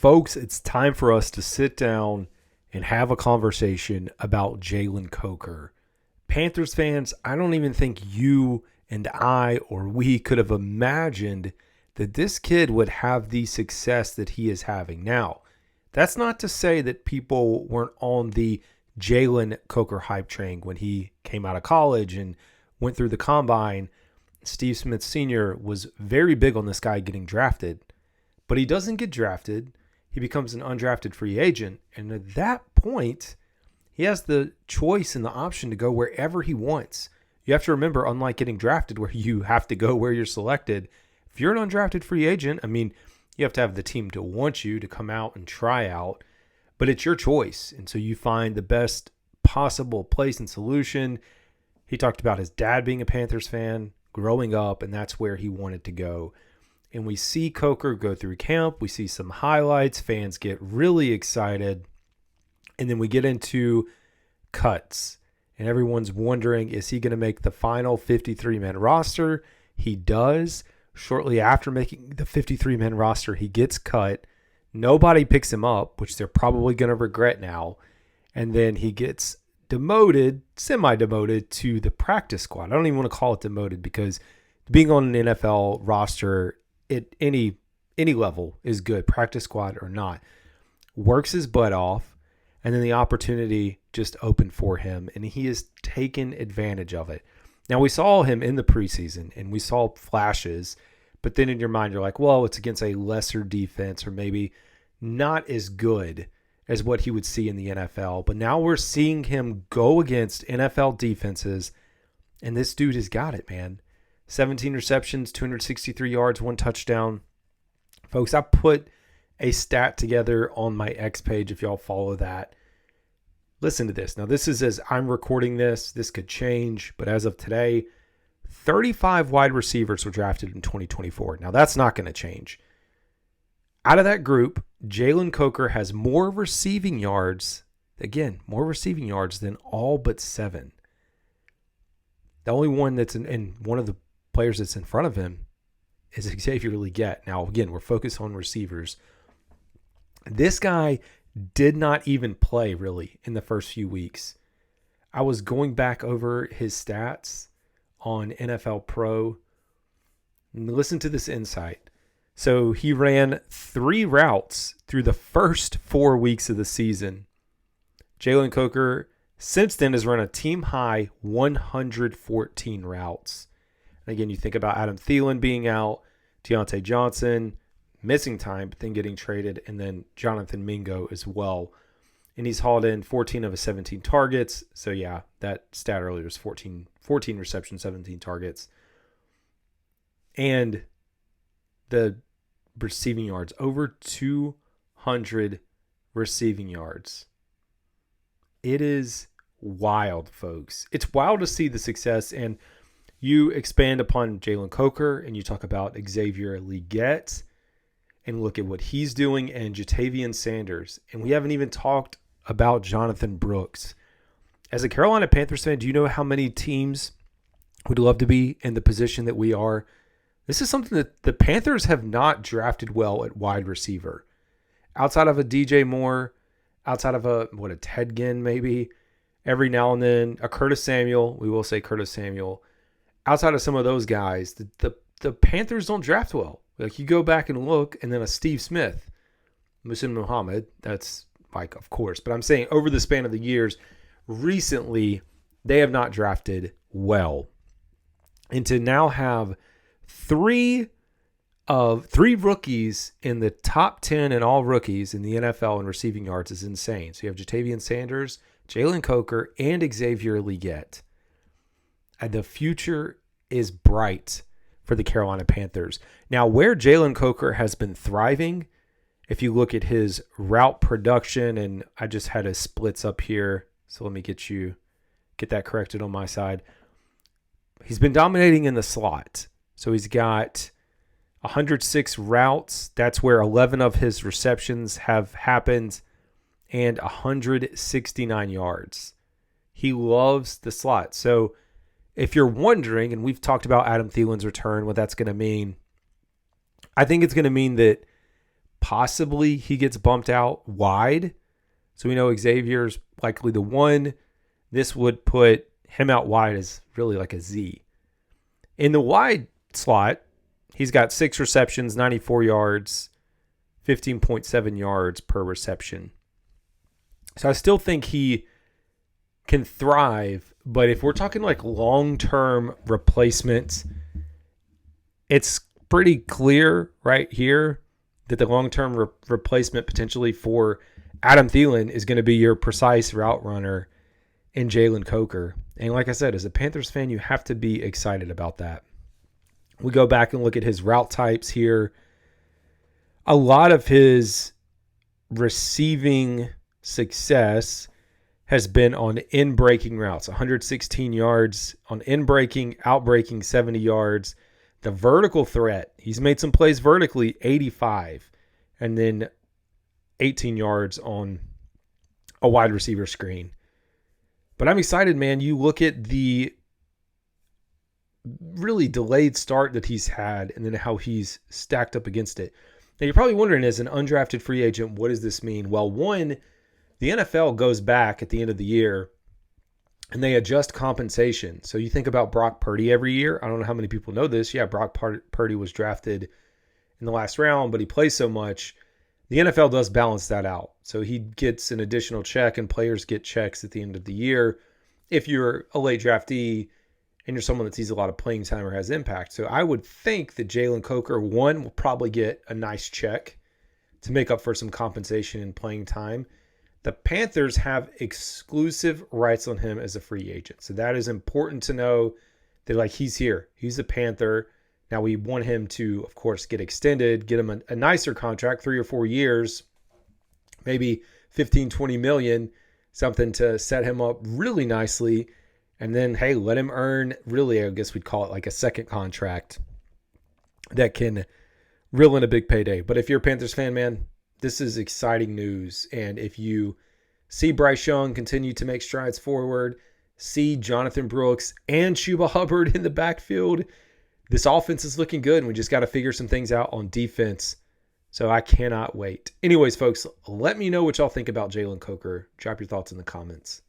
Folks, it's time for us to sit down and have a conversation about Jalen Coker. Panthers fans, I don't even think you and I or we could have imagined that this kid would have the success that he is having. Now, that's not to say that people weren't on the Jalen Coker hype train when he came out of college and went through the combine. Steve Smith Sr. was very big on this guy getting drafted, but he doesn't get drafted. He becomes an undrafted free agent, and at that point, he has the choice and the option to go wherever he wants. You have to remember, unlike getting drafted where you have to go where you're selected, if you're an undrafted free agent, you have to have the team to want you to come out and try out, but it's your choice. And so you find the best possible place and solution. He talked about his dad being a Panthers fan growing up, and that's where he wanted to go. And we see Coker go through camp. We see some highlights. Fans get really excited. And then we get into cuts. And everyone's wondering, is he going to make the final 53-man roster? He does. Shortly after making the 53-man roster, he gets cut. Nobody picks him up, which they're probably going to regret now. And then he gets demoted, semi-demoted, to the practice squad. I don't even want to call it demoted because being on an NFL roster at any level is good, practice squad or not. Works his butt off, and then the opportunity just opened for him, and he has taken advantage of it. Now, we saw him in the preseason, and we saw flashes, but then in your mind, you're like, well, it's against a lesser defense or maybe not as good as what he would see in the NFL. But now we're seeing him go against NFL defenses, and this dude has got it, man. 17 receptions, 263 yards, 1 touchdown. Folks, I put a stat together on my X page if y'all follow that. Listen to this. Now, this is as I'm recording this. This could change, but as of today, 35 wide receivers were drafted in 2024. Now, that's not going to change. Out of that group, Jalen Coker has more receiving yards, again, more receiving yards than all but 7. The only one that's in one of the players that's in front of him is Xavier Legette. Now, again, we're focused on receivers. This guy did not even play, really, in the first few weeks. I was going back over his stats on NFL Pro. Listen to this insight. So he ran 3 routes through the first 4 weeks of the season. Jalen Coker, since then, has run a team-high 114 routes. And again, you think about Adam Thielen being out, Deontay Johnson missing time, but then getting traded, and then Jonathan Mingo as well. And he's hauled in 14 of his 17 targets. So, yeah, that stat earlier was 14 receptions, 17 targets. And the receiving yards, over 200 receiving yards. It is wild, folks. It's wild to see the success, and you expand upon Jalen Coker and you talk about Xavier Legette and look at what he's doing and Jatavian Sanders. And we haven't even talked about Jonathan Brooks. As a Carolina Panthers fan, do you know how many teams would love to be in the position that we are? This is something that the Panthers have not drafted well at wide receiver. Outside of a DJ Moore, outside of a Ted Ginn maybe, every now and then, a Curtis Samuel, we will say Curtis Samuel. Outside of some of those guys, the Panthers don't draft well. Like, you go back and look, and then a Steve Smith, Musin Muhammad, that's like, of course. But I'm saying over the span of the years, recently, they have not drafted well. And to now have three rookies in the top 10 in all rookies in the NFL in receiving yards is insane. So you have Jatavian Sanders, Jalen Coker, and Xavier Legette. The future is bright for the Carolina Panthers. Now, where Jalen Coker has been thriving, if you look at his route production, and I just had his splits up here, so let me get that corrected on my side. He's been dominating in the slot. So he's got 106 routes. That's where 11 of his receptions have happened, and 169 yards. He loves the slot. So if you're wondering, and we've talked about Adam Thielen's return, what that's going to mean, I think it's going to mean that possibly he gets bumped out wide. So we know Xavier's likely the one. This would put him out wide as really like a Z. In the wide slot, he's got 6 receptions, 94 yards, 15.7 yards per reception. So I still think he can thrive, but if we're talking like long-term replacements, it's pretty clear right here that the long-term replacement potentially for Adam Thielen is going to be your precise route runner in Jalen Coker. And like I said, as a Panthers fan, you have to be excited about that. We go back and look at his route types here. A lot of his receiving success has been on in-breaking routes, 116 yards on in-breaking, out-breaking 70 yards. The vertical threat, he's made some plays vertically, 85, and then 18 yards on a wide receiver screen. But I'm excited, man. You look at the really delayed start that he's had and then how he's stacked up against it. Now, you're probably wondering, as an undrafted free agent, what does this mean? Well, one, the NFL goes back at the end of the year and they adjust compensation. So you think about Brock Purdy every year. I don't know how many people know this. Yeah, Brock Purdy was drafted in the last round, but he plays so much. The NFL does balance that out. So he gets an additional check and players get checks at the end of the year if you're a late draftee and you're someone that sees a lot of playing time or has impact. So I would think that Jalen Coker, one, will probably get a nice check to make up for some compensation and playing time. The Panthers have exclusive rights on him as a free agent. So that is important to know that, like, he's here. He's a Panther. Now we want him to, of course, get extended, get him a nicer contract, 3 or 4 years, maybe 15, 20 million, something to set him up really nicely. And then, hey, let him earn, really, I guess we'd call it like a second contract that can reel in a big payday. But if you're a Panthers fan, man, this is exciting news. And if you see Bryce Young continue to make strides forward, see Jonathan Brooks and Chuba Hubbard in the backfield, this offense is looking good, and we just got to figure some things out on defense. So I cannot wait. Anyways, folks, let me know what y'all think about Jalen Coker. Drop your thoughts in the comments.